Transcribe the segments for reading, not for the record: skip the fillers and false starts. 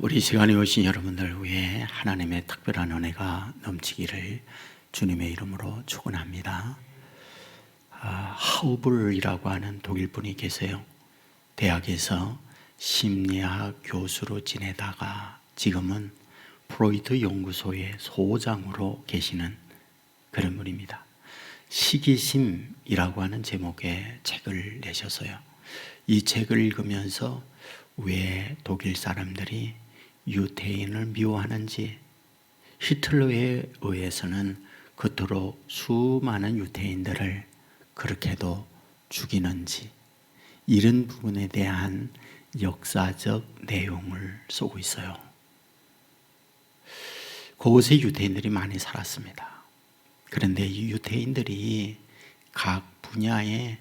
우리 시간에 오신 여러분들 위해 하나님의 특별한 은혜가 넘치기를 주님의 이름으로 축원합니다. 하우블이라고 하는 독일 분이 계세요. 대학에서 심리학 교수로 지내다가 지금은 프로이트 연구소의 소장으로 계시는 그런 분입니다. 시기심이라고 하는 제목의 책을 내셨어요. 이 책을 읽으면서 왜 독일 사람들이 유태인을 미워하는지, 히틀러에 의해서는 그토록 수많은 유태인들을 그렇게도 죽이는지, 이런 부분에 대한 역사적 내용을 쓰고 있어요. 그곳에 유태인들이 많이 살았습니다. 그런데 이 유태인들이 각 분야에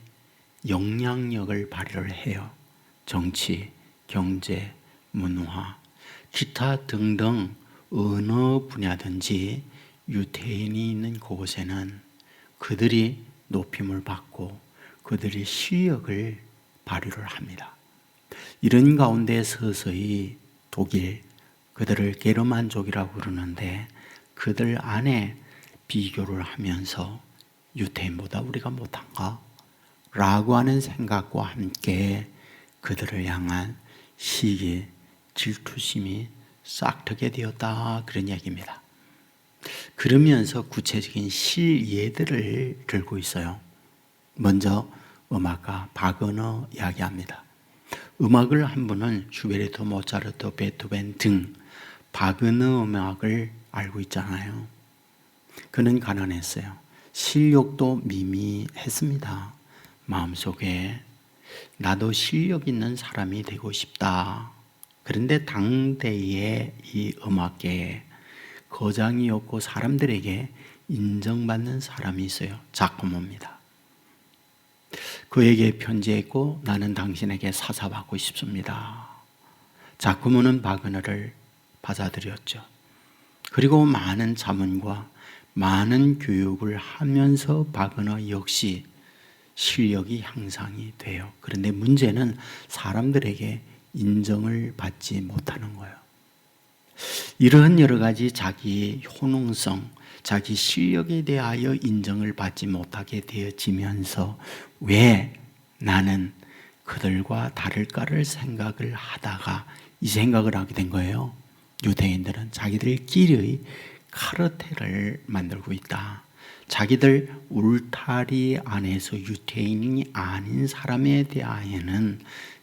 영향력을 발휘를 해요. 정치, 경제, 문화, 기타 등등 어느 분야든지 유태인이 있는 곳에는 그들이 높임을 받고 그들이 실력을 발휘를 합니다. 이런 가운데 서서히 독일, 그들을 게르만족이라고 그러는데 그들 안에 비교를 하면서 유태인보다 우리가 못한가? 라고 하는 생각과 함께 그들을 향한 시기, 질투심이 싹트게 되었다, 그런 얘기입니다. 그러면서 구체적인 실예들을 들고 있어요. 먼저 음악가 바그너 이야기합니다. 음악을 한 분은 슈베르트, 모차르트, 베토벤 등 바그너 음악을 알고 있잖아요. 그는 가난했어요. 실력도 미미했습니다. 마음속에 나도 실력 있는 사람이 되고 싶다. 그런데 당대의 이 음악계에 거장이 없고 사람들에게 인정받는 사람이 있어요. 자코모입니다. 그에게 편지했고 나는 당신에게 사사받고 싶습니다. 자코모는 바그너를 받아들였죠. 그리고 많은 자문과 많은 교육을 하면서 바그너 역시 실력이 향상이 돼요. 그런데 문제는 사람들에게 인정을 받지 못하는 거예요. 이러한 여러 가지 자기 효능성, 자기 실력에 대하여 인정을 받지 못하게 되어지면서 왜 나는 그들과 다를까를 생각을 하다가 이 생각을 하게 된 거예요. 유대인들은 자기들끼리 카르텔을 만들고 있다. 자기들 울타리 안에서 유태인이 아닌 사람에 대하여는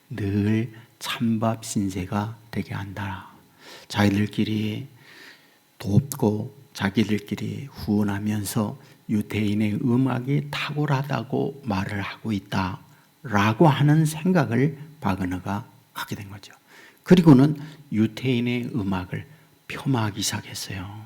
늘 찬밥 신세가 되게 한다. 자기들끼리 돕고 자기들끼리 후원하면서 유태인의 음악이 탁월하다고 말을 하고 있다 라고 하는 생각을 바그너가 갖게 된 거죠. 그리고는 유태인의 음악을 폄하하기 시작했어요.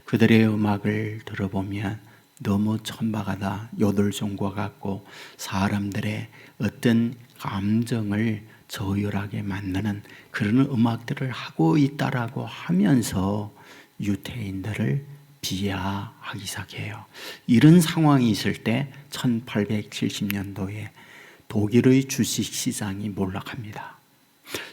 그들의 음악을 들어보면 너무 천박하다, 요돌종과 같고 사람들의 어떤 감정을 저열하게 만드는 그런 음악들을 하고 있다라고 하면서 유태인들을 비하하기 시작해요. 이런 상황이 있을 때 1870년도에 독일의 주식시장이 몰락합니다.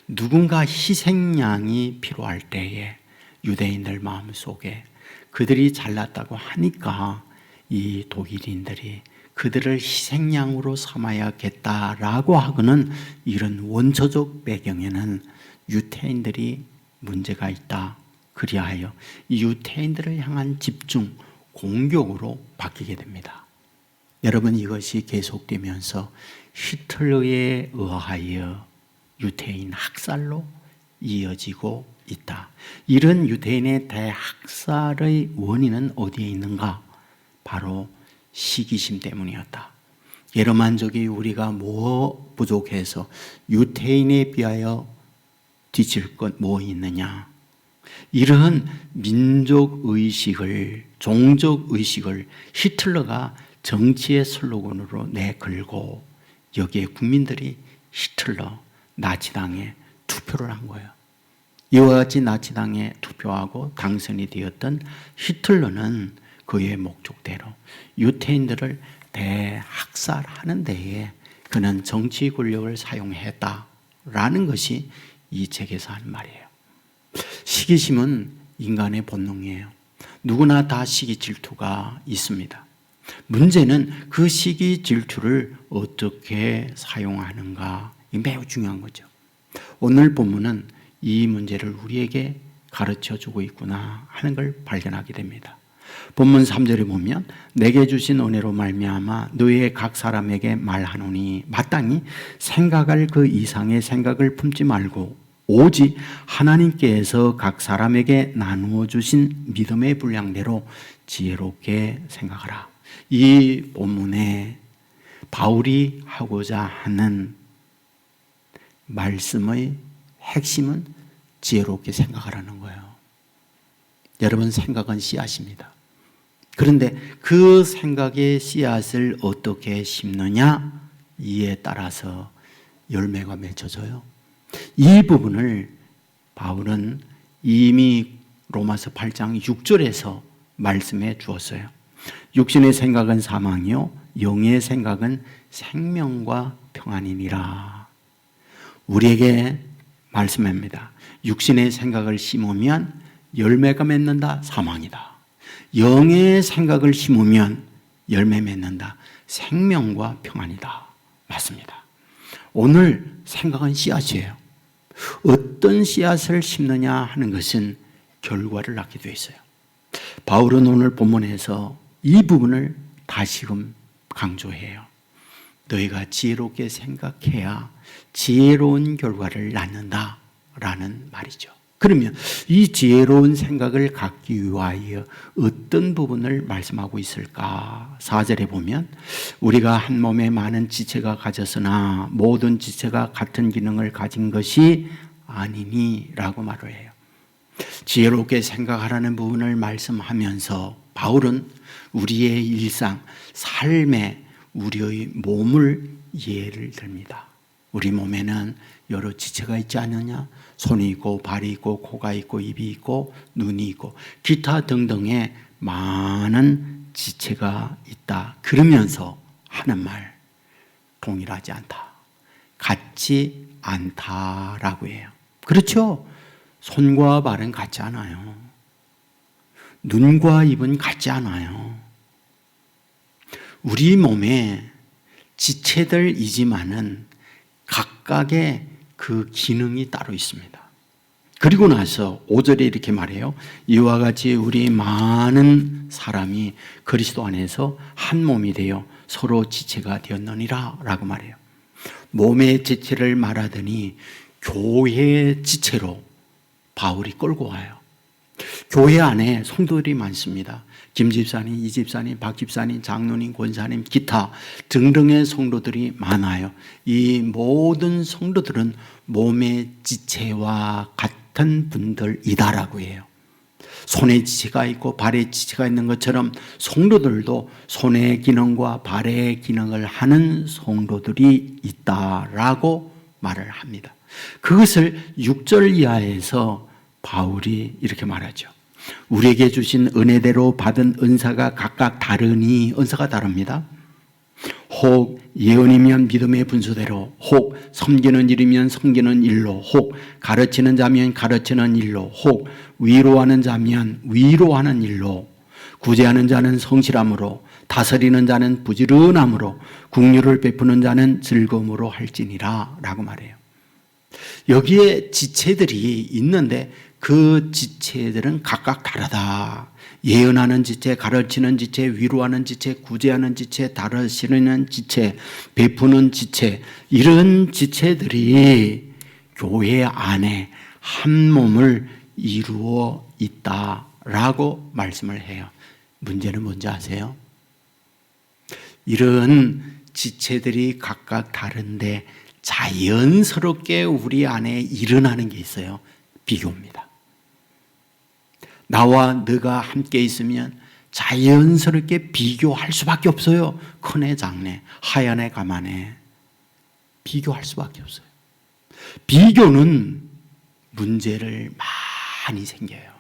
누군가 희생양이 필요할 때에 유대인들 마음속에 그들이 잘났다고 하니까 이 독일인들이 그들을 희생양으로 삼아야겠다라고 하고는 이런 원초적 배경에는 유태인들이 문제가 있다. 그리하여 이 유태인들을 향한 집중, 공격으로 바뀌게 됩니다. 여러분, 이것이 계속되면서 히틀러에 의하여 유태인 학살로 이어지고 있다. 이런 유태인의 대학살의 원인은 어디에 있는가? 바로 시기심 때문이었다. 게르만족이 우리가 뭐 부족해서 유태인에 비하여 뒤질 것 뭐 있느냐? 이러한 민족의식을, 종족의식을 히틀러가 정치의 슬로건으로 내걸고 여기에 국민들이 히틀러, 나치당에 투표를 한 거예요. 이와 같이 나치당에 투표하고 당선이 되었던 히틀러는 그의 목적대로 유태인들을 대학살하는 데에 그는 정치 권력을 사용했다라는 것이 이 책에서 하는 말이에요. 시기심은 인간의 본능이에요. 누구나 다 시기 질투가 있습니다. 문제는 그 시기 질투를 어떻게 사용하는가, 매우 중요한 거죠. 오늘 본문은 이 문제를 우리에게 가르쳐 주고 있구나 하는 걸 발견하게 됩니다. 본문 3절에 보면 내게 주신 은혜로 말미암아 너희의 각 사람에게 말하노니 마땅히 생각할 그 이상의 생각을 품지 말고 오직 하나님께서 각 사람에게 나누어 주신 믿음의 분량대로 지혜롭게 생각하라. 이 본문에 바울이 하고자 하는 말씀의 핵심은 지혜롭게 생각하라는 거예요. 여러분, 생각은 씨앗입니다. 그런데 그 생각의 씨앗을 어떻게 심느냐, 이에 따라서 열매가 맺혀져요. 이 부분을 바울은 이미 로마서 8장 6절에서 말씀해 주었어요. 육신의 생각은 사망이요 영의 생각은 생명과 평안이니라. 우리에게 말씀합니다. 육신의 생각을 심으면 열매가 맺는다, 사망이다. 영의 생각을 심으면 열매 맺는다, 생명과 평안이다. 맞습니다. 오늘 생각은 씨앗이에요. 어떤 씨앗을 심느냐 하는 것은 결과를 낳게 되어 있어요. 바울은 오늘 본문에서 이 부분을 다시금 강조해요. 너희가 지혜롭게 생각해야 지혜로운 결과를 낳는다라는 말이죠. 그러면 이 지혜로운 생각을 갖기 위하여 어떤 부분을 말씀하고 있을까? 4절에 보면 우리가 한 몸에 많은 지체가 가졌으나 모든 지체가 같은 기능을 가진 것이 아니니 라고 말을 해요. 지혜롭게 생각하라는 부분을 말씀하면서 바울은 우리의 일상, 삶에 우리의 몸을 예를 듭니다. 우리 몸에는 여러 지체가 있지 않느냐? 손이 있고 발이 있고 코가 있고 입이 있고 눈이 있고 기타 등등의 많은 지체가 있다. 그러면서 하는 말, 동일하지 않다, 같지 않다라고 해요. 그렇죠? 손과 발은 같지 않아요. 눈과 입은 같지 않아요. 우리 몸에 지체들이지만은 각각의 그 기능이 따로 있습니다. 그리고 나서 5절에 이렇게 말해요. 이와 같이 우리 많은 사람이 그리스도 안에서 한 몸이 되어 서로 지체가 되었느니라 라고 말해요. 몸의 지체를 말하더니 교회의 지체로 바울이 끌고 와요. 교회 안에 성도들이 많습니다. 김 집사님, 이 집사님, 박 집사님, 장로님, 권사님, 기타 등등의 성도들이 많아요. 이 모든 성도들은 몸의 지체와 같은 분들이다라고 해요. 손에 지체가 있고 발에 지체가 있는 것처럼 성도들도 손의 기능과 발의 기능을 하는 성도들이 있다라고 말을 합니다. 그것을 6절 이하에서 바울이 이렇게 말하죠. 우리에게 주신 은혜대로 받은 은사가 각각 다르니, 은사가 다릅니다. 혹 예언이면 믿음의 분수대로, 혹 섬기는 일이면 섬기는 일로, 혹 가르치는 자면 가르치는 일로, 혹 위로하는 자면 위로하는 일로, 구제하는 자는 성실함으로, 다스리는 자는 부지런함으로, 긍휼을 베푸는 자는 즐거움으로 할지니라 라고 말해요. 여기에 지체들이 있는데 그 지체들은 각각 다르다. 예언하는 지체, 가르치는 지체, 위로하는 지체, 구제하는 지체, 다스리는 지체, 베푸는 지체, 이런 지체들이 교회 안에 한 몸을 이루어 있다라고 말씀을 해요. 문제는 뭔지 아세요? 이런 지체들이 각각 다른데 자연스럽게 우리 안에 일어나는 게 있어요. 비교입니다. 나와 너가 함께 있으면 자연스럽게 비교할 수밖에 없어요. 큰애 작네, 하얀애 가만애, 비교할 수밖에 없어요. 비교는 문제를 많이 생겨요.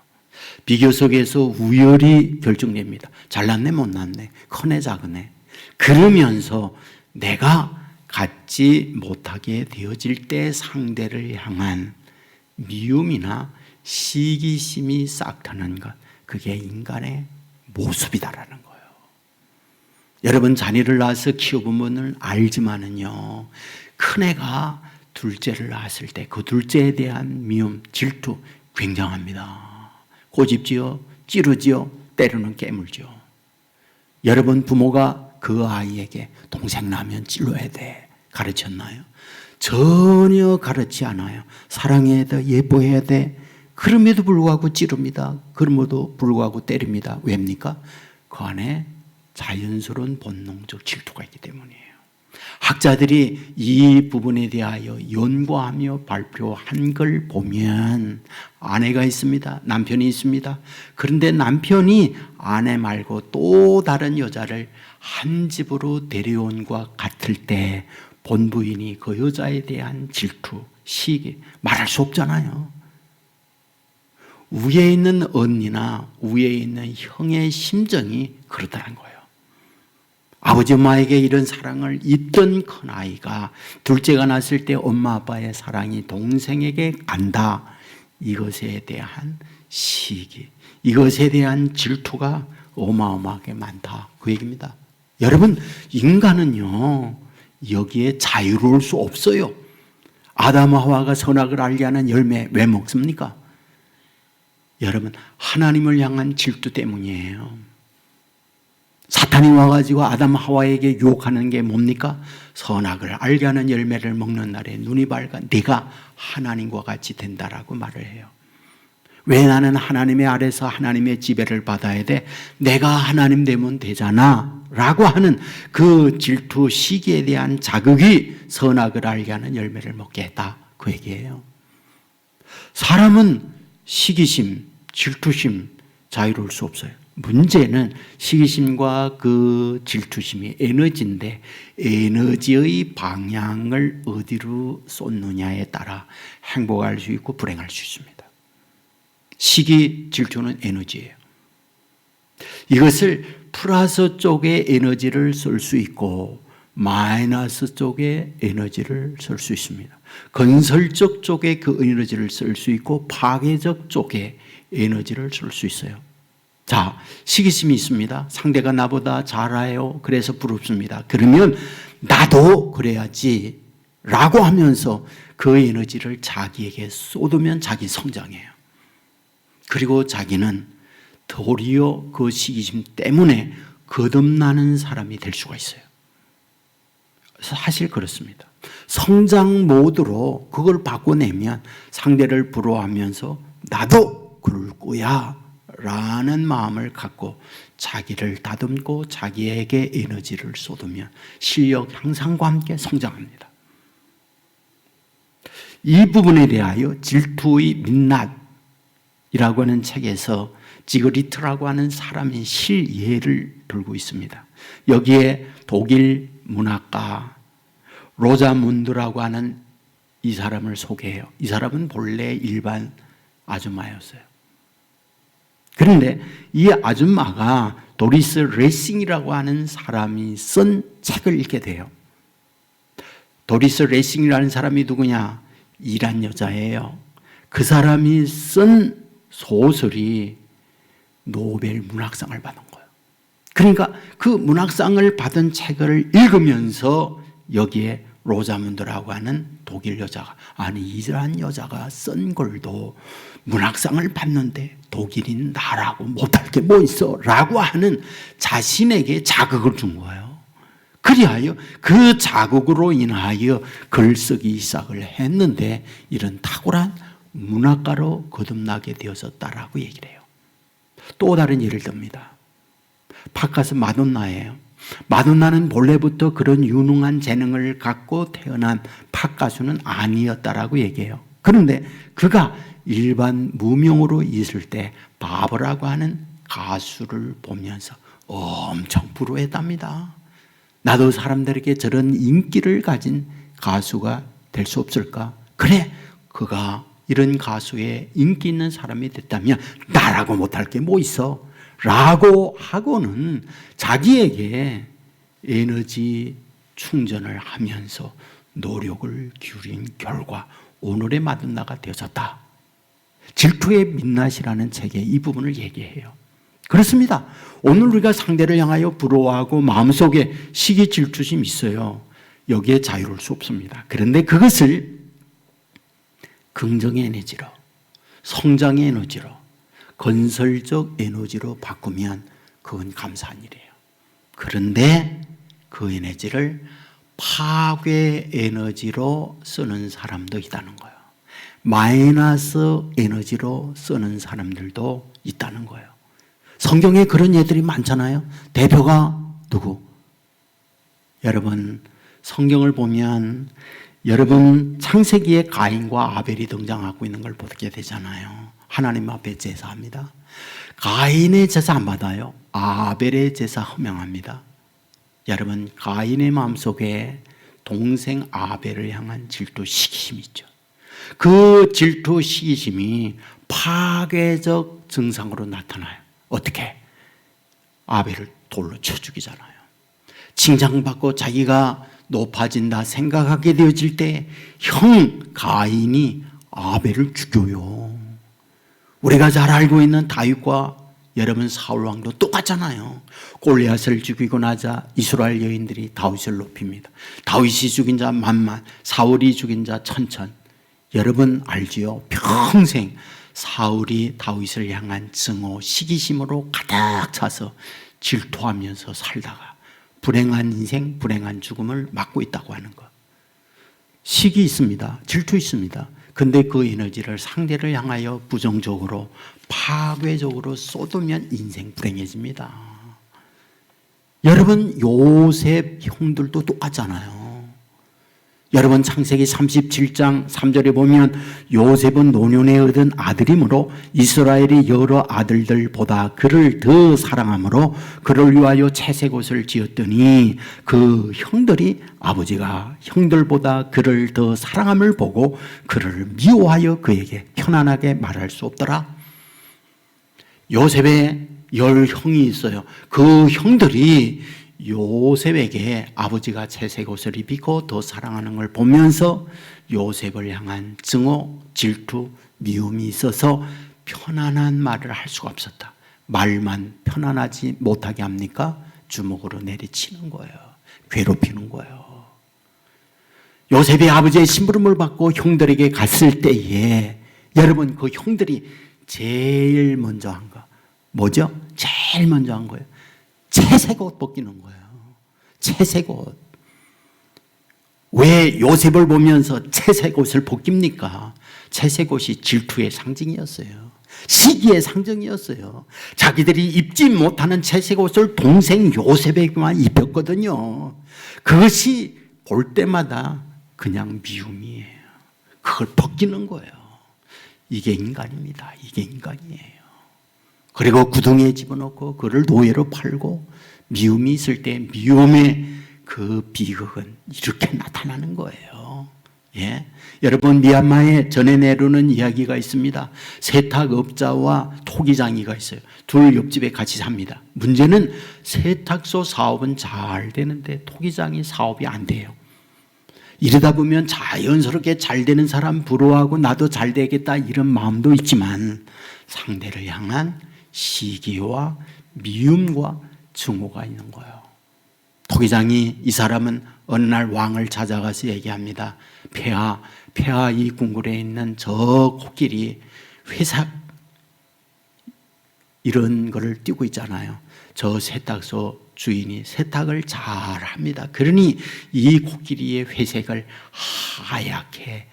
비교 속에서 우열이 결정됩니다. 잘났네 못났네, 큰애 작은애. 그러면서 내가 갖지 못하게 되어질 때 상대를 향한 미움이나 시기심이 싹 트는 것, 그게 인간의 모습이다라는 거예요. 여러분 자녀를 낳아서 키워보면 알지만은요, 큰애가 둘째를 낳았을 때 그 둘째에 대한 미움, 질투 굉장합니다. 고집지요, 찌르지요, 때로는 깨물죠. 여러분 부모가 그 아이에게 동생 나면 찔러야 돼 가르쳤나요? 전혀 가르치지 않아요. 사랑해야 돼, 예뻐해야 돼. 그럼에도 불구하고 찌릅니다. 그럼에도 불구하고 때립니다. 왜입니까? 그 안에 자연스러운 본능적 질투가 있기 때문이에요. 학자들이 이 부분에 대하여 연구하며 발표한 걸 보면 아내가 있습니다. 남편이 있습니다. 그런데 남편이 아내 말고 또 다른 여자를 한 집으로 데려온 것 같을 때 본부인이 그 여자에 대한 질투, 시기 말할 수 없잖아요. 위에 있는 언니나 위에 있는 형의 심정이 그렇다는 거예요. 아버지 엄마에게 이런 사랑을 잊던 큰아이가 둘째가 났을 때 엄마 아빠의 사랑이 동생에게 간다. 이것에 대한 시기, 이것에 대한 질투가 어마어마하게 많다. 그 얘기입니다. 여러분, 인간은요 여기에 자유로울 수 없어요. 아담 하와가 선악을 알게 하는 열매 왜 먹습니까? 여러분, 하나님을 향한 질투 때문이에요. 사탄이 와가지고 아담 하와에게 유혹하는 게 뭡니까? 선악을 알게 하는 열매를 먹는 날에 눈이 밝아 네가 하나님과 같이 된다라고 말을 해요. 왜 나는 하나님의 아래서 하나님의 지배를 받아야 돼? 내가 하나님 되면 되잖아 라고 하는 그 질투, 시기에 대한 자극이 선악을 알게 하는 열매를 먹게 했다. 그 얘기예요. 사람은 시기심, 질투심 자유로울 수 없어요. 문제는 시기심과 그 질투심이 에너지인데 에너지의 방향을 어디로 쏟느냐에 따라 행복할 수 있고 불행할 수 있습니다. 시기, 질투는 에너지예요. 이것을 플러스 쪽에 에너지를 쓸 수 있고 마이너스 쪽에 에너지를 쓸 수 있습니다. 건설적 쪽에 그 에너지를 쓸 수 있고 파괴적 쪽에 에너지를 쓸 수 있어요. 자, 시기심이 있습니다. 상대가 나보다 잘해요. 그래서 부럽습니다. 그러면 나도 그래야지 라고 하면서 그 에너지를 자기에게 쏟으면 자기 성장해요. 그리고 자기는 도리어 그 시기심 때문에 거듭나는 사람이 될 수가 있어요. 사실 그렇습니다. 성장 모드로 그걸 바꿔내면 상대를 부러워하면서 나도 그럴 거야 라는 마음을 갖고 자기를 다듬고 자기에게 에너지를 쏟으면 실력 향상과 함께 성장합니다. 이 부분에 대하여 질투의 민낯이라고 하는 책에서 지그리트라고 하는 사람의 실예를 들고 있습니다. 여기에 독일 문학가 로자문드라고 하는 이 사람을 소개해요. 이 사람은 본래 일반 아줌마였어요. 그런데 이 아줌마가 도리스 레싱이라고 하는 사람이 쓴 책을 읽게 돼요. 도리스 레싱이라는 사람이 누구냐? 이란 여자예요. 그 사람이 쓴 소설이 노벨 문학상을 받은 거예요. 그러니까 그 문학상을 받은 책을 읽으면서 여기에 로자문드라고 하는 독일 여자가, 아니 이란 여자가 쓴 글도 문학상을 받는데 독일인 나라고 못할 게 뭐 있어 라고 하는 자신에게 자극을 준 거예요. 그리하여 그 자극으로 인하여 글쓰기 시작을 했는데 이런 탁월한 문학가로 거듭나게 되어졌다라고 얘기를 해요. 또 다른 예를 듭니다. 팟가스 마돈나예요. 마돈나는 본래부터 그런 유능한 재능을 갖고 태어난 팝가수는 아니었다라고 얘기해요. 그런데 그가 일반 무명으로 있을 때 바브라고 하는 가수를 보면서 엄청 부러워했답니다. 나도 사람들에게 저런 인기를 가진 가수가 될 수 없을까? 그래, 그가 이런 가수의 인기 있는 사람이 됐다면 나라고 못할 게 뭐 있어? 라고 하고는 자기에게 에너지 충전을 하면서 노력을 기울인 결과 오늘의 마돈나가 되어졌다. 질투의 민낯이라는 책에 이 부분을 얘기해요. 그렇습니다. 오늘 우리가 상대를 향하여 부러워하고 마음속에 시기 질투심이 있어요. 여기에 자유로울 수 없습니다. 그런데 그것을 긍정의 에너지로, 성장의 에너지로, 건설적 에너지로 바꾸면 그건 감사한 일이에요. 그런데 그 에너지를 파괴 에너지로 쓰는 사람도 있다는 거예요. 마이너스 에너지로 쓰는 사람들도 있다는 거예요. 성경에 그런 예들이 많잖아요. 대표가 누구? 여러분, 성경을 보면 여러분 창세기에 가인과 아벨이 등장하고 있는 걸 보게 되잖아요. 하나님 앞에 제사합니다. 가인의 제사 안 받아요. 아벨의 제사 허명합니다. 여러분, 가인의 마음속에 동생 아벨을 향한 질투 시기심이 있죠. 그 질투 시기심이 파괴적 증상으로 나타나요. 어떻게? 아벨을 돌로 쳐 죽이잖아요. 칭찬받고 자기가 높아진다 생각하게 되어질 때 형 가인이 아벨을 죽여요. 우리가 잘 알고 있는 다윗과 여러분 사울 왕도 똑같잖아요. 골리앗을 죽이고 나자 이스라엘 여인들이 다윗을 높입니다. 다윗이 죽인 자 만만, 사울이 죽인 자 천천. 여러분 알지요? 평생 사울이 다윗을 향한 증오, 시기심으로 가득 차서 질투하면서 살다가 불행한 인생, 불행한 죽음을 맞고 있다고 하는 것. 시기 있습니다. 질투 있습니다. 근데 그 에너지를 상대를 향하여 부정적으로, 파괴적으로 쏟으면 인생 불행해집니다. 여러분, 요셉 형들도 똑같잖아요. 여러분, 창세기 37장 3절에 보면 요셉은 노년에 얻은 아들이므로 이스라엘의 여러 아들들보다 그를 더 사랑하므로 그를 위하여 채색 옷을 지었더니 그 형들이 아버지가 형들보다 그를 더 사랑함을 보고 그를 미워하여 그에게 편안하게 말할 수 없더라. 요셉의 10형이 있어요. 그 형들이 요셉에게 아버지가 채색 옷을 입히고 더 사랑하는 걸 보면서 요셉을 향한 증오, 질투, 미움이 있어서 편안한 말을 할 수가 없었다. 말만 편안하지 못하게 합니까? 주먹으로 내리치는 거예요. 괴롭히는 거예요. 요셉이 아버지의 심부름을 받고 형들에게 갔을 때에 여러분, 그 형들이 제일 먼저 한 거 뭐죠? 제일 먼저 한 거예요. 채색 옷 벗기는 거예요. 채색 옷. 왜 요셉을 보면서 채색 옷을 벗깁니까? 채색 옷이 질투의 상징이었어요. 시기의 상징이었어요. 자기들이 입지 못하는 채색 옷을 동생 요셉에게만 입혔거든요. 그것이 볼 때마다 그냥 미움이에요. 그걸 벗기는 거예요. 이게 인간입니다. 이게 인간이에요. 그리고 구덩이에 집어넣고 그를 노예로 팔고 미움이 있을 때 미움의 그 비극은 이렇게 나타나는 거예요. 예. 여러분, 미얀마에 전해 내려오는 이야기가 있습니다. 세탁업자와 토기장이가 있어요. 둘 옆집에 같이 삽니다. 문제는 세탁소 사업은 잘 되는데 토기장이 사업이 안 돼요. 이러다 보면 자연스럽게 잘 되는 사람 부러워하고 나도 잘 되겠다 이런 마음도 있지만 상대를 향한 시기와 미움과 증오가 있는 거예요. 토기장이 이 사람은 어느 날 왕을 찾아가서 얘기합니다. 폐하 이 궁궐에 있는 저 코끼리 회삭 이런 거를 띄고 있잖아요. 저 세탁소 주인이 세탁을 잘 합니다. 그러니 이 코끼리의 회색을 하얗게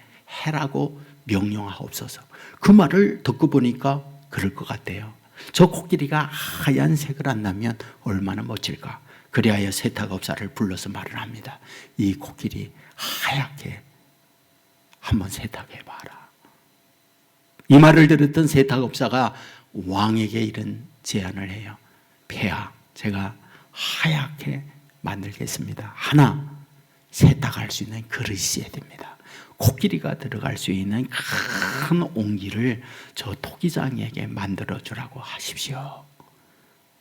해라고 명령하옵소서. 그 말을 듣고 보니까 그럴 것 같아요. 저 코끼리가 하얀색을 한다면 얼마나 멋질까. 그리하여 세탁업자를 불러서 말을 합니다. 이 코끼리 하얗게 한번 세탁해봐라. 이 말을 들었던 세탁업자가 왕에게 이런 제안을 해요. 폐하, 제가 하얗게 만들겠습니다. 하나, 세탁할 수 있는 그릇이 있어야 됩니다. 코끼리가 들어갈 수 있는 큰 옹기를 저 토기장이에게 만들어주라고 하십시오.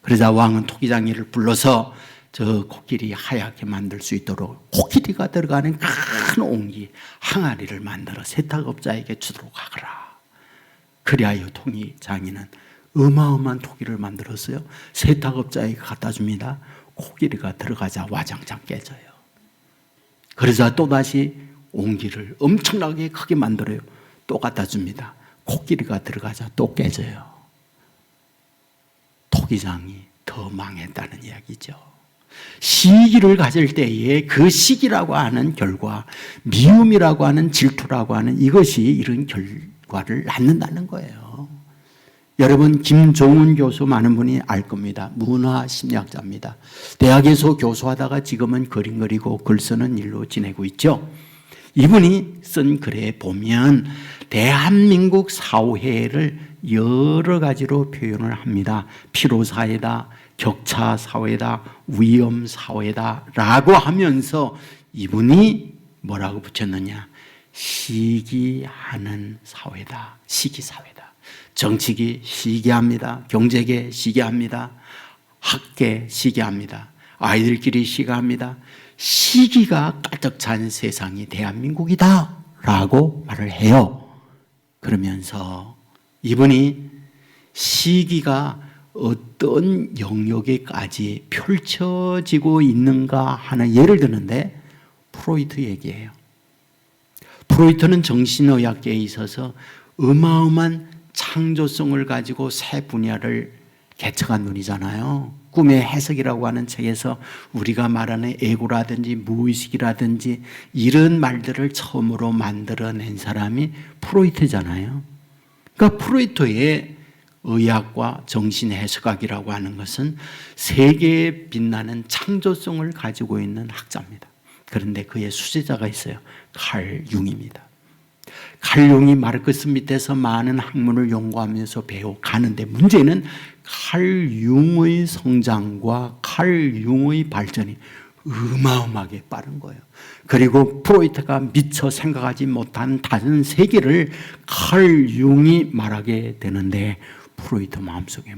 그러자 왕은 토기장이를 불러서 저 코끼리 하얗게 만들 수 있도록 코끼리가 들어가는 큰 옹기, 항아리를 만들어 세탁업자에게 주도록 하거라. 그리하여 토기장이는 어마어마한 토기를 만들었어요. 세탁업자에게 갖다 줍니다. 코끼리가 들어가자 와장창 깨져요. 그러자 또다시 옹기를 엄청나게 크게 만들어요. 또 갖다 줍니다. 코끼리가 들어가자 또 깨져요. 토기장이 더 망했다는 이야기죠. 시기를 가질 때에 그 시기라고 하는 결과, 미움이라고 하는 질투라고 하는 이것이 이런 결과를 낳는다는 거예요. 여러분, 김종훈 교수 많은 분이 알 겁니다. 문화심리학자입니다. 대학에서 교수하다가 지금은 그림 그리고 글 쓰는 일로 지내고 있죠. 이분이 쓴 글에 보면 대한민국 사회를 여러 가지로 표현을 합니다. 피로사회다, 격차사회다, 위험사회다 라고 하면서 이분이 뭐라고 붙였느냐, 시기하는 사회다, 시기사회다. 정치계 시기합니다. 경제계 시기합니다. 학계 시기합니다. 아이들끼리 시기합니다. 시기가 가득 찬 세상이 대한민국이다 라고 말을 해요. 그러면서 이분이 시기가 어떤 영역에까지 펼쳐지고 있는가 하는 예를 드는데 프로이트 얘기예요. 프로이트는 정신의학계에 있어서 어마어마한 창조성을 가지고 새 분야를 개척한 분이잖아요. 꿈의 해석이라고 하는 책에서 우리가 말하는 에고라든지 무의식이라든지 이런 말들을 처음으로 만들어낸 사람이 프로이트잖아요. 그러니까 프로이트의 의학과 정신해석학이라고 하는 것은 세계에 빛나는 창조성을 가지고 있는 학자입니다. 그런데 그의 수제자가 있어요. 칼 융입니다. 칼 융이 마르크스 밑에서 많은 학문을 연구하면서 배워가는데 문제는 칼 융의 성장과 칼 융의 발전이 어마어마하게 빠른 거예요. 그리고 프로이트가 미처 생각하지 못한 다른 세계를 칼 융이 말하게 되는데 프로이트 마음속에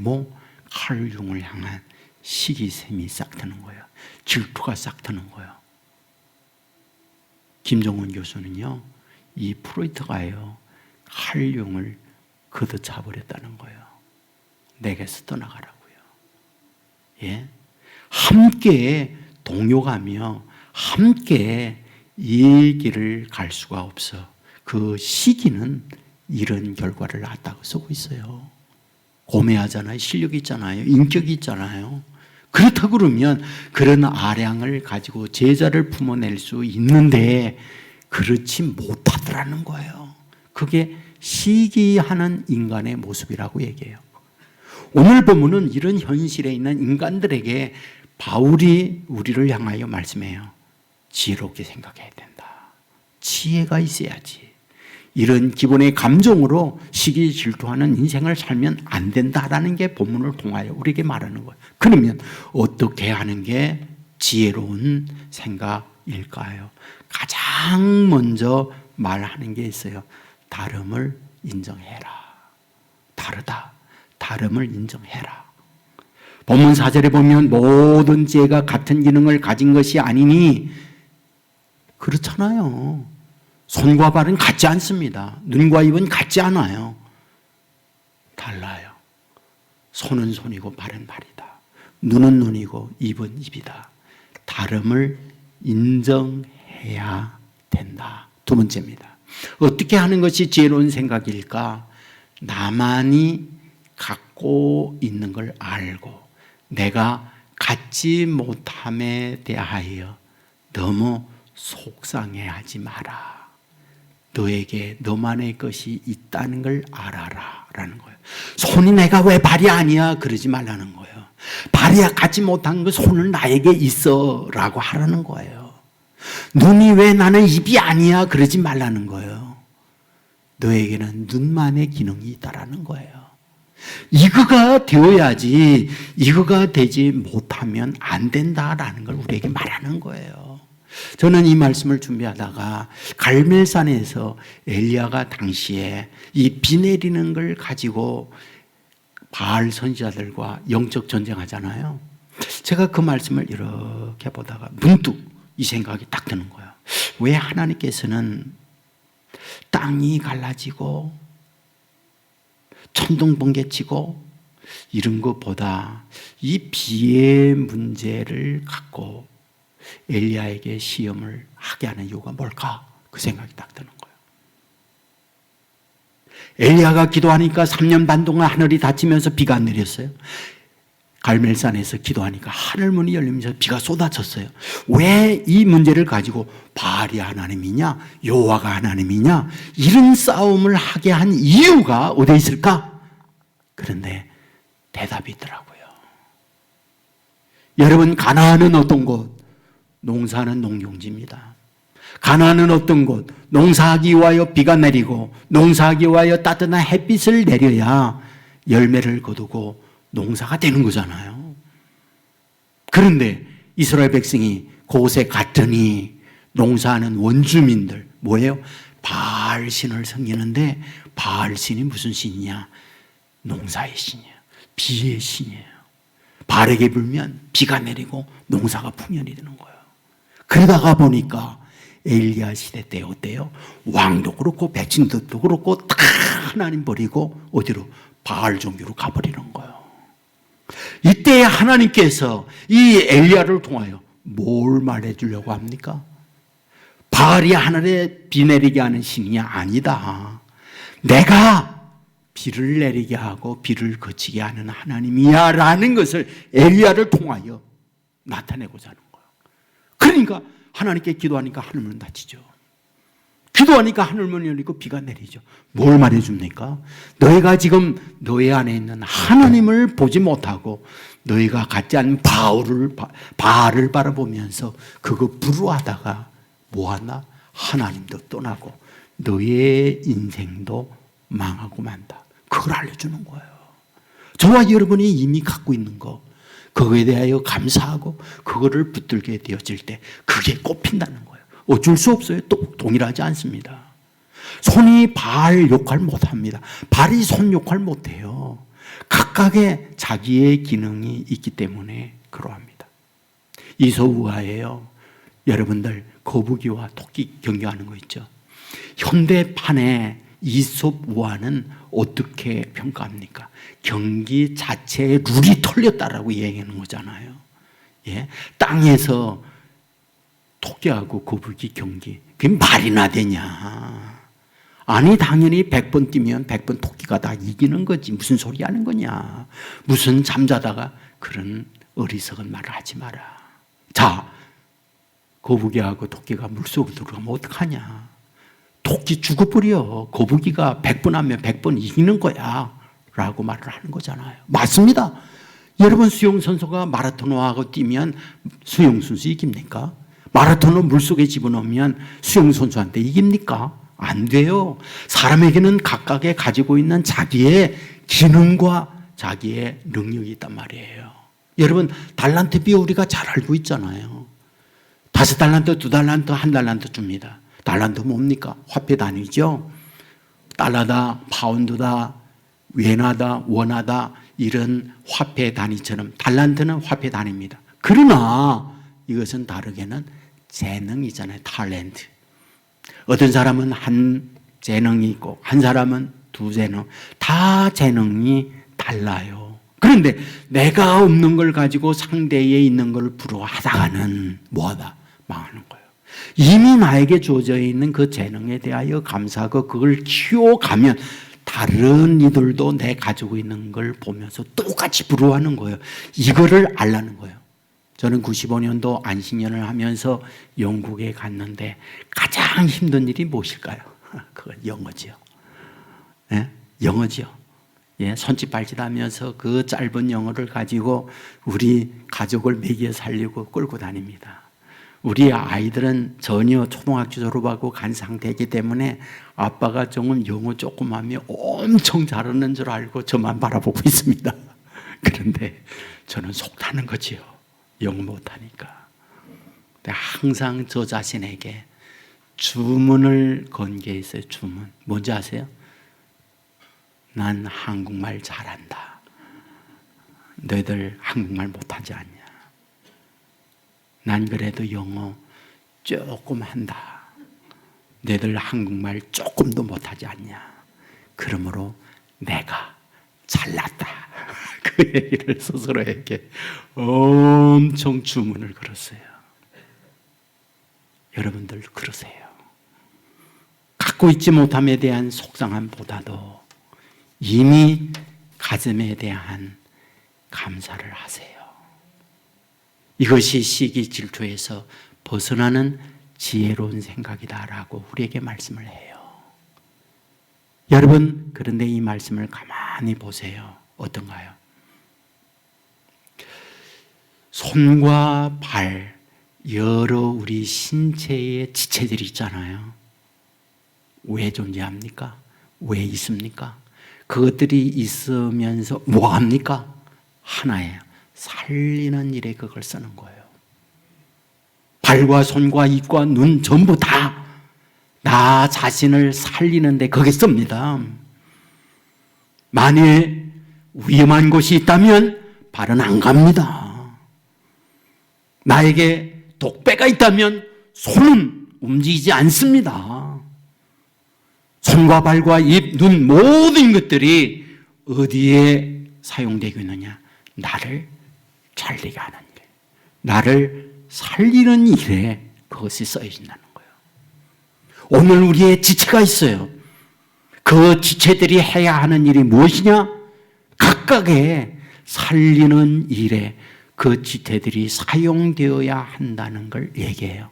칼 융을 향한 시기샘이 싹 트는 거예요. 질투가 싹 트는 거예요. 김종훈 교수는요, 이 프로이트가요, 칼 융을 걷어차버렸다는 거예요. 내게서 떠나가라고요. 예? 함께 동요가며 함께 이 길을 갈 수가 없어. 그 시기는 이런 결과를 낳았다고 쓰고 있어요. 고매하잖아요. 실력이 있잖아요. 인격이 있잖아요. 그렇다 그러면 그런 아량을 가지고 제자를 품어낼 수 있는데 그렇지 못하더라는 거예요. 그게 시기하는 인간의 모습이라고 얘기해요. 오늘 본문은 이런 현실에 있는 인간들에게 바울이 우리를 향하여 말씀해요. 지혜롭게 생각해야 된다. 지혜가 있어야지. 이런 기본의 감정으로 시기 질투하는 인생을 살면 안 된다라는 게 본문을 통하여 우리에게 말하는 거예요. 그러면 어떻게 하는 게 지혜로운 생각일까요? 가장 먼저 말하는 게 있어요. 다름을 인정해라. 다르다. 다름을 인정해라. 본문 4절에 보면 모든 지혜가 같은 기능을 가진 것이 아니니, 그렇잖아요. 손과 발은 같지 않습니다. 눈과 입은 같지 않아요. 달라요. 손은 손이고 발은 발이다. 눈은 눈이고 입은 입이다. 다름을 인정해야 된다. 두 번째입니다. 어떻게 하는 것이 지혜로운 생각일까? 나만이 갖고 있는 걸 알고 내가 갖지 못함에 대하여 너무 속상해하지 마라. 너에게 너만의 것이 있다는 걸 알아라 라는 거예요. 손이 내가 왜 발이 아니야 그러지 말라는 거예요. 발이 갖지 못한 그 손은 나에게 있어 라고 하라는 거예요. 눈이 왜 나는 입이 아니야 그러지 말라는 거예요. 너에게는 눈만의 기능이 있다라는 거예요. 이거가 되어야지, 이거가 되지 못하면 안 된다라는 걸 우리에게 말하는 거예요. 저는 이 말씀을 준비하다가 갈멜산에서 엘리야가 당시에 이 비 내리는 걸 가지고 바알 선지자들과 영적 전쟁하잖아요. 제가 그 말씀을 이렇게 보다가 문득 이 생각이 딱 드는 거예요. 왜 하나님께서는 땅이 갈라지고 천둥번개치고 이런 것보다 이 비의 문제를 갖고 엘리야에게 시험을 하게 하는 이유가 뭘까? 그 생각이 딱 드는 거예요. 엘리야가 기도하니까 3년 반 동안 하늘이 닫히면서 비가 안 내렸어요. 갈멜산에서 기도하니까 하늘문이 열리면서 비가 쏟아졌어요. 왜 이 문제를 가지고 바알이 하나님이냐 여호와가 하나님이냐 이런 싸움을 하게 한 이유가 어디에 있을까? 그런데 대답이 있더라고요. 여러분, 가나안은 어떤 곳? 농사는 농경지입니다. 가나안은 어떤 곳? 농사하기 위하여 비가 내리고 농사하기 위하여 따뜻한 햇빛을 내려야 열매를 거두고 농사가 되는 거잖아요. 그런데 이스라엘 백성이 그곳에 갔더니 농사하는 원주민들 뭐예요? 바알 신을 섬기는데 바알 신이 무슨 신이냐? 농사의 신이에요. 비의 신이에요. 바알에게 불면 비가 내리고 농사가 풍년이 되는 거예요. 그러다가 보니까 엘리야 시대 때 어때요? 왕도 그렇고 백성들도 그렇고 다 하나님 버리고 어디로? 바알 종교로 가버리는 거예요. 이때 하나님께서 이 엘리야를 통하여 뭘 말해주려고 합니까? 바알이 하늘에 비 내리게 하는 신이냐? 아니다. 내가 비를 내리게 하고 비를 그치게 하는 하나님이야 라는 것을 엘리야를 통하여 나타내고자 하는 거예요. 그러니까 하나님께 기도하니까 하늘문 닫히죠. 기도하니까 하늘문이 열리고 비가 내리죠. 뭘 말해줍니까? 너희가 지금 너희 안에 있는 하나님을 보지 못하고 너희가 갖지 않은 바알을 바라보면서 그거 부러워하다가 뭐하나? 하나님도 떠나고 너희의 인생도 망하고 만다. 그걸 알려주는 거예요. 저와 여러분이 이미 갖고 있는 거 그거에 대하여 감사하고 그거를 붙들게 되어질 때 그게 꼽힌다는 거예요. 어쩔 수 없어요. 또 동일하지 않습니다. 손이 발 역할 못합니다. 발이 손 역할 못해요. 각각의 자기의 기능이 있기 때문에 그러합니다. 이소우화예요. 여러분들 거북이와 토끼 경계하는 거 있죠. 현대판의 이솝우화는 어떻게 평가합니까? 경기 자체의 룰이 틀렸다라고 얘기하는 거잖아요. 예? 땅에서 토끼하고 거북이 경기, 그게 말이나 되냐? 아니, 당연히 100번 뛰면 100번 토끼가 다 이기는 거지. 무슨 소리 하는 거냐? 무슨 잠자다가 그런 어리석은 말을 하지 마라. 자, 거북이하고 토끼가 물속으로 들어가면 어떡하냐? 토끼 죽어버려. 거북이가 100번 하면 100번 이기는 거야 라고 말을 하는 거잖아요. 맞습니다. 여러분, 수영선수가 마라톤하고 뛰면 수영선수 이깁니까? 마라톤을 물속에 집어넣으면 수영선수한테 이깁니까? 안 돼요. 사람에게는 각각의 가지고 있는 자기의 기능과 자기의 능력이 있단 말이에요. 여러분, 달란트 비유 우리가 잘 알고 있잖아요. 5달란트, 2달란트, 1달란트 줍니다. 달란트 뭡니까? 화폐 단위죠. 달러다, 파운드다, 웬하다, 원하다 이런 화폐 단위처럼 달란트는 화폐 단위입니다. 그러나 이것은 다르게는 재능이잖아요. 탤런트. 어떤 사람은 한 재능이 있고 한 사람은 두 재능. 다 재능이 달라요. 그런데 내가 없는 걸 가지고 상대에 있는 걸 부러워하다가는 뭐하다? 망하는 거예요. 이미 나에게 주어져 있는 그 재능에 대하여 감사하고 그걸 키워가면 다른 이들도 내 가지고 있는 걸 보면서 똑같이 부러워하는 거예요. 이거를 알라는 거예요. 저는 95년도 안식년을 하면서 영국에 갔는데 가장 힘든 일이 무엇일까요? 그건 영어지요. 예? 영어지요. 예, 손짓 발짓 하면서 그 짧은 영어를 가지고 우리 가족을 먹여 살리고 끌고 다닙니다. 우리 아이들은 전혀 초등학교 졸업하고 간 상태이기 때문에 아빠가 영어 조금 하면 엄청 잘하는 줄 알고 저만 바라보고 있습니다. 그런데 저는 속타는 거지요. 영어 못하니까. 항상 저 자신에게 주문을 건 게 있어요. 주문. 뭔지 아세요? 난 한국말 잘한다. 너희들 한국말 못하지 않냐? 난 그래도 영어 조금 한다. 너희들 한국말 조금도 못하지 않냐? 그러므로 내가 잘났다. 그 얘기를 스스로에게 엄청 주문을 걸었어요. 여러분들 그러세요. 갖고 있지 못함에 대한 속상함보다도 이미 가짐에 대한 감사를 하세요. 이것이 시기 질투에서 벗어나는 지혜로운 생각이다라고 우리에게 말씀을 해요. 여러분, 그런데 이 말씀을 가만히 보세요. 어떤가요? 손과 발, 여러 우리 신체의 지체들이 있잖아요. 왜 존재합니까? 왜 있습니까? 그것들이 있으면서 뭐 합니까? 하나예요. 살리는 일에 그걸 쓰는 거예요. 발과 손과 입과 눈 전부 다 나 자신을 살리는데 거기에 씁니다. 만약에 위험한 곳이 있다면 발은 안 갑니다. 나에게 독배가 있다면 손은 움직이지 않습니다. 손과 발과 입, 눈 모든 것들이 어디에 사용되고 있느냐? 나를 살리게 하는 일, 나를 살리는 일에 그것이 써진다는 거예요. 오늘 우리의 지체가 있어요. 그 지체들이 해야 하는 일이 무엇이냐? 각각의 살리는 일에 그 지체들이 사용되어야 한다는 걸 얘기해요.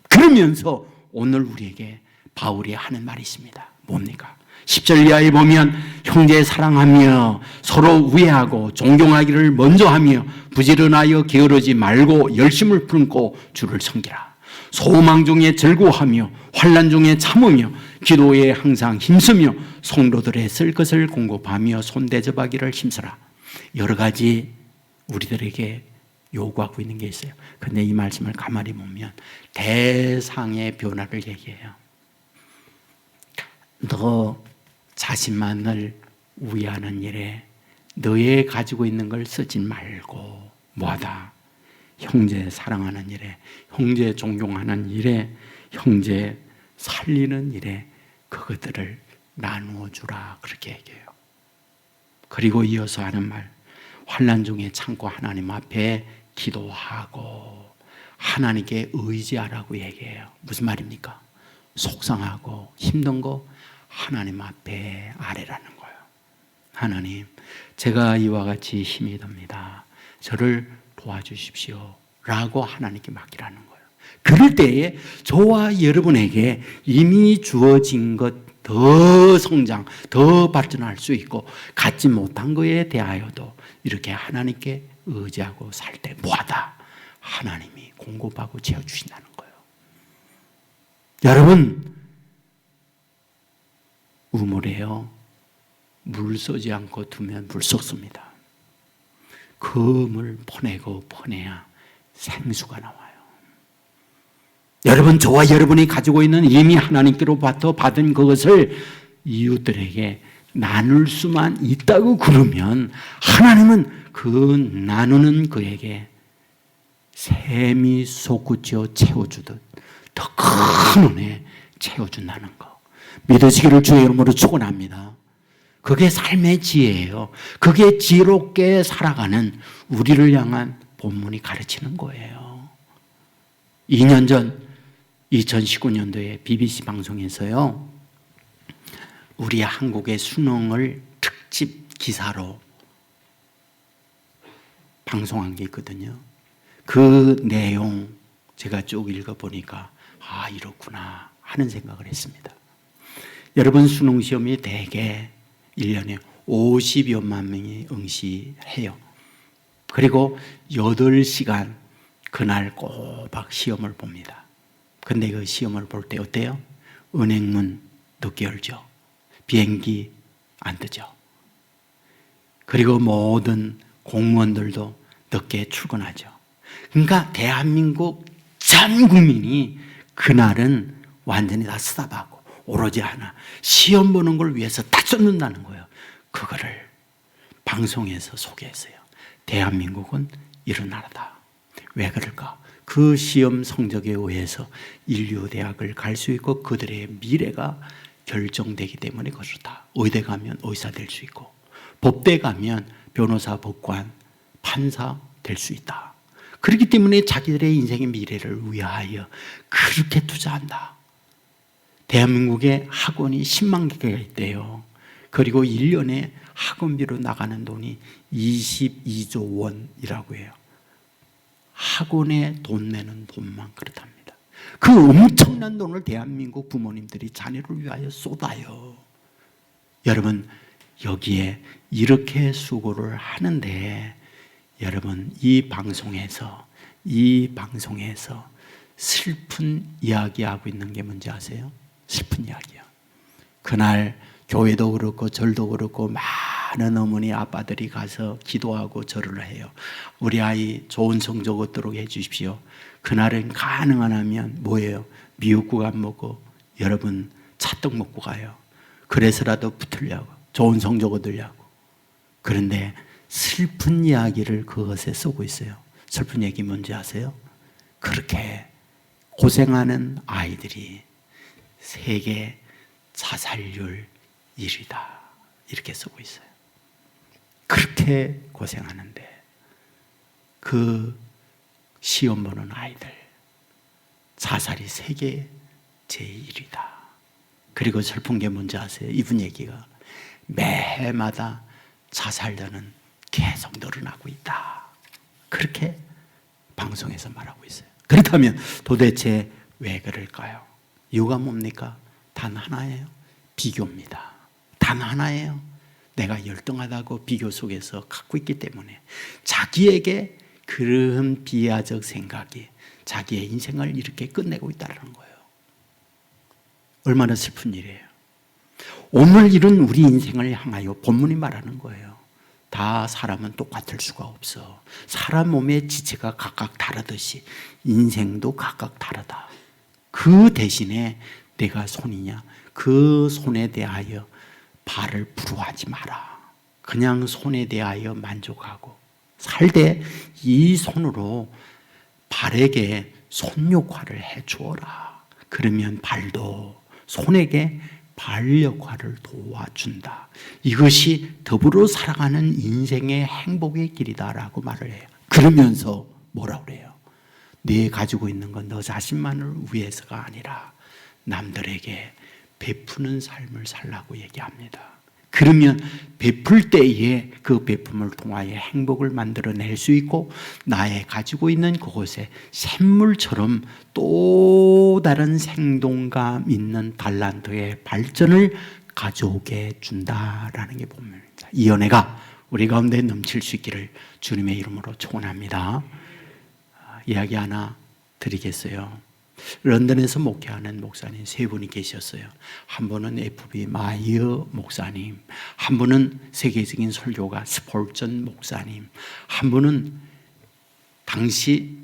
그러면서 오늘 우리에게 바울이 하는 말이 있습니다. 뭡니까? 10절 이하에 보면 형제 사랑하며 서로 우애하고 존경하기를 먼저 하며 부지런하여 게으르지 말고 열심을 품고 주를 섬기라. 소망 중에 즐거워하며 환난 중에 참으며 기도에 항상 힘쓰며 성도들의 쓸 것을 공급하며 손대접하기를 힘쓰라. 여러 가지 우리들에게 요구하고 있는 게 있어요. 그런데 이 말씀을 가만히 보면 대상의 변화를 얘기해요. 너 자신만을 위하는 일에 너의 가지고 있는 걸 쓰지 말고 뭐하다? 형제 사랑하는 일에, 형제 존경하는 일에, 형제 살리는 일에 그것들을 나누어 주라 그렇게 얘기해요. 그리고 이어서 하는 말, 환난 중에 참고 하나님 앞에 기도하고 하나님께 의지하라고 얘기해요. 무슨 말입니까? 속상하고 힘든 거 하나님 앞에 아뢰라는 거예요. 하나님, 제가 이와 같이 힘이 듭니다. 저를 도와주십시오 라고 하나님께 맡기라는 거예요. 그럴 때에 저와 여러분에게 이미 주어진 것 더 성장, 더 발전할 수 있고 갖지 못한 것에 대하여도 이렇게 하나님께 의지하고 살 때 뭐하다? 하나님이 공급하고 채워주신다는 거예요. 여러분, 우물에요, 물 쏘지 않고 두면 물 쏟습니다. 그 물 퍼내고 퍼내야 생수가 나와요. 여러분, 저와 여러분이 가지고 있는 이미 하나님께로부터 받은 그것을 이웃들에게 나눌 수만 있다고 그러면 하나님은 그 나누는 그에게 샘이 솟구쳐 채워주듯 더 큰 은혜 채워준다는 거 믿으시기를 주의 이름으로 축원합니다. 그게 삶의 지혜예요. 그게 지혜롭게 살아가는 우리를 향한 본문이 가르치는 거예요. 2년 전 2019년도에 BBC 방송에서요, 우리 한국의 수능을 특집 기사로 방송한 게 있거든요. 그 내용 제가 쭉 읽어보니까 아, 이렇구나 하는 생각을 했습니다. 여러분, 수능 시험이 대개 1년에 50여만 명이 응시해요. 그리고 8시간 그날 꼬박 시험을 봅니다. 근데 그 시험을 볼 때 어때요? 은행문 늦게 열죠. 비행기 안 뜨죠. 그리고 모든 공무원들도 늦게 출근하죠. 그러니까 대한민국 전 국민이 그날은 완전히 다 쓰다박고 오로지 하나, 시험 보는 걸 위해서 다 쏟는다는 거예요. 그거를 방송에서 소개했어요. 대한민국은 이런 나라다. 왜 그럴까? 그 시험 성적에 의해서 인류대학을 갈 수 있고 그들의 미래가 결정되기 때문에 그렇다. 의대 가면 의사 될 수 있고, 법대 가면 변호사, 법관, 판사 될 수 있다. 그렇기 때문에 자기들의 인생의 미래를 위하여 그렇게 투자한다. 대한민국에 학원이 10만 개가 있대요. 그리고 1년에 학원비로 나가는 돈이 22조 원이라고 해요. 학원에 돈 내는 돈만 그렇답니다. 그 엄청난 돈을 대한민국 부모님들이 자녀를 위하여 쏟아요. 여러분, 여기에 이렇게 수고를 하는데 여러분, 이 방송에서 슬픈 이야기하고 있는 게 뭔지 아세요? 슬픈 이야기요. 그날 교회도 그렇고 절도 그렇고 많은 어머니 아빠들이 가서 기도하고 절을 해요. 우리 아이 좋은 성적 얻도록 해 주십시오. 그날은 가능한 하면 뭐예요? 미역국 안 먹고 여러분 찻떡 먹고 가요. 그래서라도 붙으려고, 좋은 성적 얻으려고. 그런데 슬픈 이야기를 그것에 쓰고 있어요. 슬픈 얘기 뭔지 아세요? 그렇게 고생하는 아이들이 세계 자살률 1위다. 이렇게 쓰고 있어요. 그렇게 고생하는데 그 시험 보는 아이들 자살이 세계 제1위다. 그리고 슬픈 게 뭔지 아세요? 이분 얘기가 매해마다 자살자는 계속 늘어나고 있다. 그렇게 방송에서 말하고 있어요. 그렇다면 도대체 왜 그럴까요? 이유가 뭡니까? 단 하나예요. 비교입니다. 단 하나예요. 내가 열등하다고 비교 속에서 갖고 있기 때문에 자기에게 그런 비하적 생각이 자기의 인생을 이렇게 끝내고 있다는 거예요. 얼마나 슬픈 일이에요. 오늘 이룬 우리 인생을 향하여 본문이 말하는 거예요. 다 사람은 똑같을 수가 없어. 사람 몸의 지체가 각각 다르듯이 인생도 각각 다르다. 그 대신에 내가 손이냐? 그 손에 대하여 발을 부러워하지 마라. 그냥 손에 대하여 만족하고 살 때 이 손으로 발에게 손 역할을 해 주어라. 그러면 발도 손에게 발 역할을 도와준다. 이것이 더불어 살아가는 인생의 행복의 길이다라고 말을 해요. 그러면서 뭐라고 그래요? 네 가지고 있는 건 너 자신만을 위해서가 아니라 남들에게 베푸는 삶을 살라고 얘기합니다. 그러면 베풀 때에 그 베품을 통하여 행복을 만들어낼 수 있고 나의 가지고 있는 그곳에 샘물처럼 또 다른 생동감 있는 달란트의 발전을 가져오게 준다라는 게 본문입니다. 이 은혜가 우리 가운데 넘칠 수 있기를 주님의 이름으로 축원합니다. 이야기 하나 드리겠어요. 런던에서 목회하는 목사님 세 분이 계셨어요. 한 분은 FB 마이어 목사님, 한 분은 세계적인 설교가 스폴전 목사님, 한 분은 당시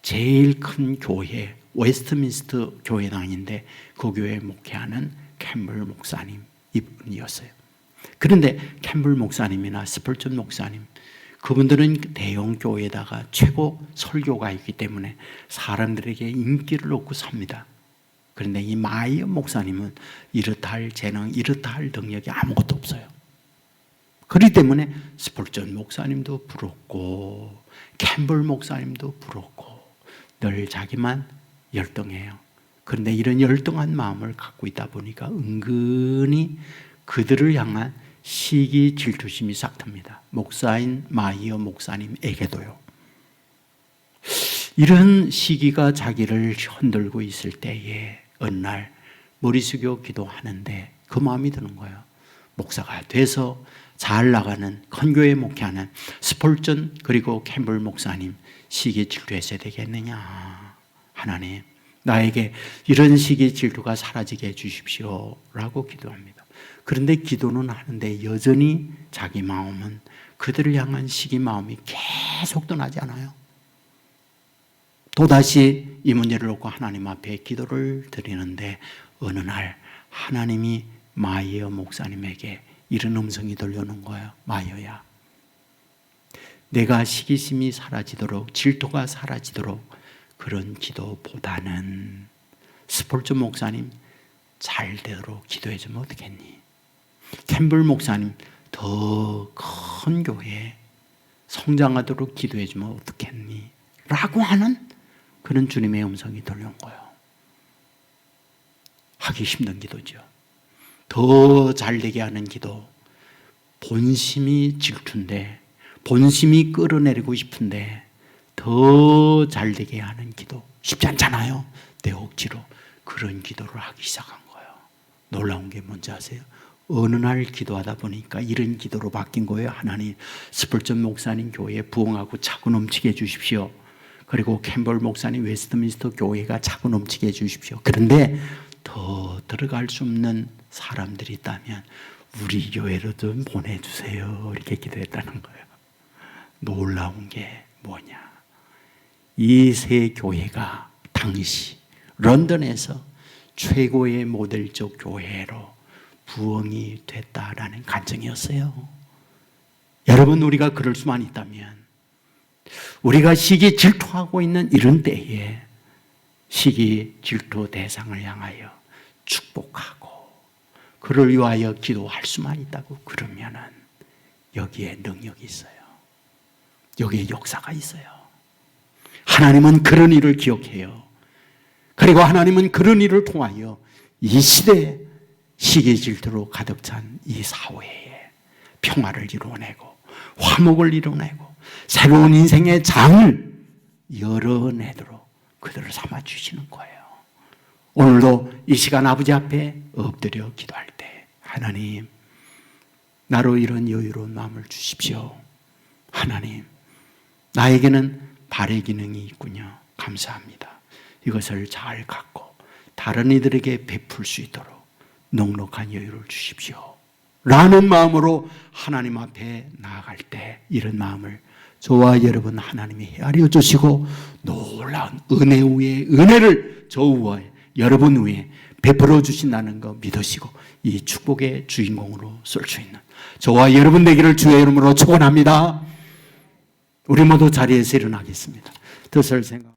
제일 큰 교회 웨스트민스터 교회당인데 그 교회에 목회하는 캠블 목사님 이분이었어요. 그런데 캠블 목사님이나 스폴전 목사님 그분들은 대형 교회에다가 최고 설교가이기 때문에 사람들에게 인기를 얻고 삽니다. 그런데 이 마이어 목사님은 이렇다 할 재능, 이렇다 할 능력이 아무것도 없어요. 그렇기 때문에 스폴전 목사님도 부럽고 캠블 목사님도 부럽고 늘 자기만 열등해요. 그런데 이런 열등한 마음을 갖고 있다 보니까 은근히 그들을 향한 시기 질투심이 싹 틉니다. 목사인 마이어 목사님에게도요. 이런 시기가 자기를 흔들고 있을 때에 어느 날 머리 숙여 기도하는데 그 마음이 드는 거예요. 목사가 돼서 잘 나가는 큰 교회 목회하는 스폴전 그리고 캠블 목사님 시기 질투했어야 되겠느냐. 하나님 나에게 이런 시기 질투가 사라지게 해주십시오 라고 기도합니다. 그런데 기도는 하는데 여전히 자기 마음은 그들을 향한 시기 마음이 계속 떠나지 않아요. 또다시 이 문제를 놓고 하나님 앞에 기도를 드리는데 어느 날 하나님이 마이어 목사님에게 이런 음성이 들려오는 거예요. 마이어야, 내가 시기심이 사라지도록 질투가 사라지도록 그런 기도보다는 스폴전 목사님 잘대로 기도해 주면 어떻겠니? 캠블 목사님 더 큰 교회 성장하도록 기도해 주면 어떻겠니? 라고 하는 그런 주님의 음성이 들려온 거예요. 하기 힘든 기도죠. 더 잘되게 하는 기도. 본심이 질투인데, 본심이 끌어내리고 싶은데 더 잘되게 하는 기도 쉽지 않잖아요. 내 억지로 그런 기도를 하기 시작한 거예요. 놀라운 게 뭔지 아세요? 어느 날 기도하다 보니까 이런 기도로 바뀐 거예요. 하나님, 스펄전 목사님 교회 부흥하고 차고 넘치게 해주십시오. 그리고 캠벌 목사님 웨스트민스터 교회가 차고 넘치게 해주십시오. 그런데 더 들어갈 수 없는 사람들이 있다면 우리 교회로 좀 보내주세요. 이렇게 기도했다는 거예요. 놀라운 게 뭐냐? 이 세 교회가 당시 런던에서 최고의 모델적 교회로 부흥이 됐다라는 간증이었어요. 여러분, 우리가 그럴 수만 있다면, 우리가 시기 질투하고 있는 이런 때에 시기 질투 대상을 향하여 축복하고 그를 위하여 기도할 수만 있다고 그러면은 여기에 능력이 있어요. 여기에 역사가 있어요. 하나님은 그런 일을 기억해요. 그리고 하나님은 그런 일을 통하여 이 시대에 시기 질투로 가득 찬 이 사회에 평화를 이루어내고 화목을 이루어내고 새로운 인생의 장을 열어내도록 그들을 삼아주시는 거예요. 오늘도 이 시간 아버지 앞에 엎드려 기도할 때, 하나님, 나로 이런 여유로운 마음을 주십시오. 하나님, 나에게는 발의 기능이 있군요. 감사합니다. 이것을 잘 갖고 다른 이들에게 베풀 수 있도록 넉넉한 여유를 주십시오. 라는 마음으로 하나님 앞에 나아갈 때 이런 마음을 저와 여러분 하나님이 헤아려 주시고 놀라운 은혜 위에 은혜를 저 위에 여러분 위에 베풀어 주신다는 거 믿으시고 이 축복의 주인공으로 쓸 수 있는 저와 여러분 되기를 주의 이름으로 축원합니다. 우리 모두 자리에서 일어나겠습니다. 뜻을 생각